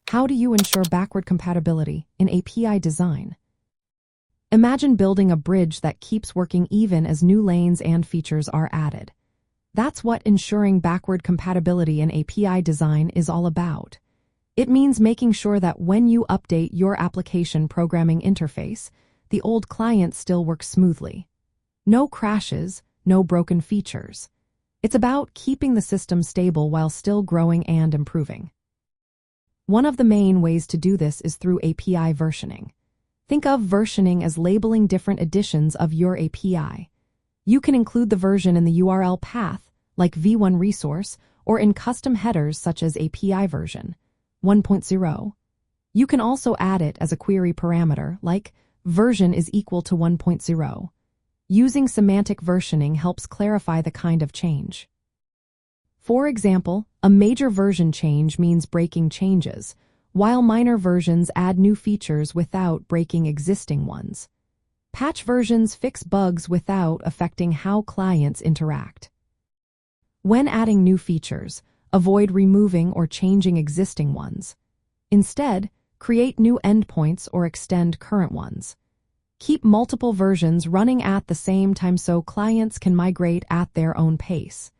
How do you ensure backward compatibility in API design? Imagine building a bridge that keeps working even as new lanes and features are added. That's what ensuring backward compatibility in API design is all about. It means making sure that when you update your application programming interface, the old client still works smoothly. No crashes, no broken features. It's about keeping the system stable while still growing and improving. One of the main ways to do this is through API versioning. Think of versioning as labeling different editions of your API. You can include the version in the URL path, like v1 resource, or in custom headers such as API version 1.0. You can also add it as a query parameter, like version is equal to 1.0. Using semantic versioning helps clarify the kind of change. For example, a major version change means breaking changes, while minor versions add new features without breaking existing ones. Patch versions fix bugs without affecting how clients interact. When adding new features, avoid removing or changing existing ones. Instead, create new endpoints or extend current ones. Keep multiple versions running at the same time so clients can migrate at their own pace.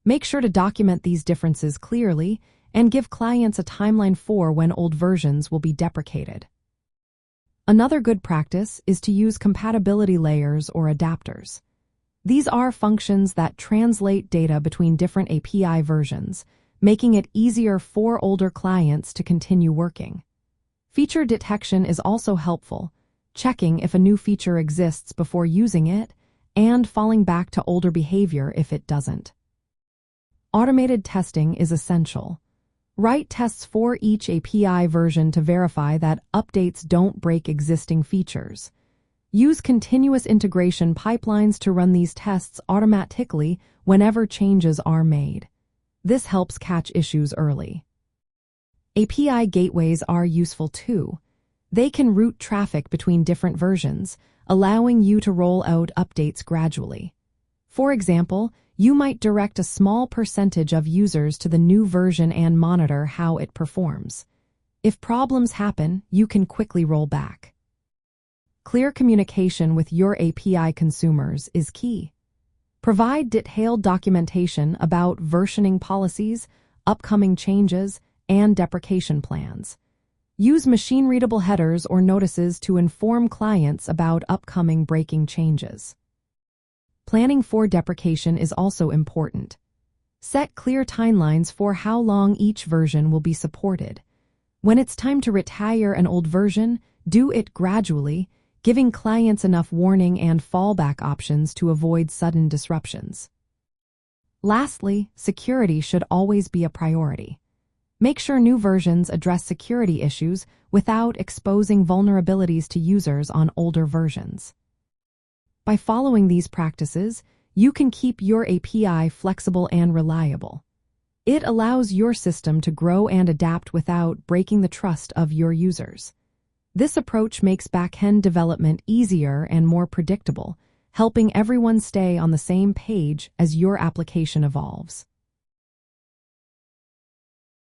Make sure to document these differences clearly and give clients a timeline for when old versions will be deprecated. Another good practice is to use compatibility layers or adapters. These are functions that translate data between different API versions, making it easier for older clients to continue working. Feature detection is also helpful, checking if a new feature exists before using it and falling back to older behavior if it doesn't. Automated testing is essential. Write tests for each API version to verify that updates don't break existing features. Use continuous integration pipelines to run these tests automatically whenever changes are made. This helps catch issues early. API gateways are useful too. They can route traffic between different versions, allowing you to roll out updates gradually. For example, you might direct a small percentage of users to the new version and monitor how it performs. If problems happen, you can quickly roll back. Clear communication with your API consumers is key. Provide detailed documentation about versioning policies, upcoming changes, and deprecation plans. Use machine-readable headers or notices to inform clients about upcoming breaking changes. Planning for deprecation is also important. Set clear timelines for how long each version will be supported. When it's time to retire an old version, do it gradually, giving clients enough warning and fallback options to avoid sudden disruptions. Lastly, security should always be a priority. Make sure new versions address security issues without exposing vulnerabilities to users on older versions. By following these practices, you can keep your API flexible and reliable. It allows your system to grow and adapt without breaking the trust of your users. This approach makes backend development easier and more predictable, helping everyone stay on the same page as your application evolves.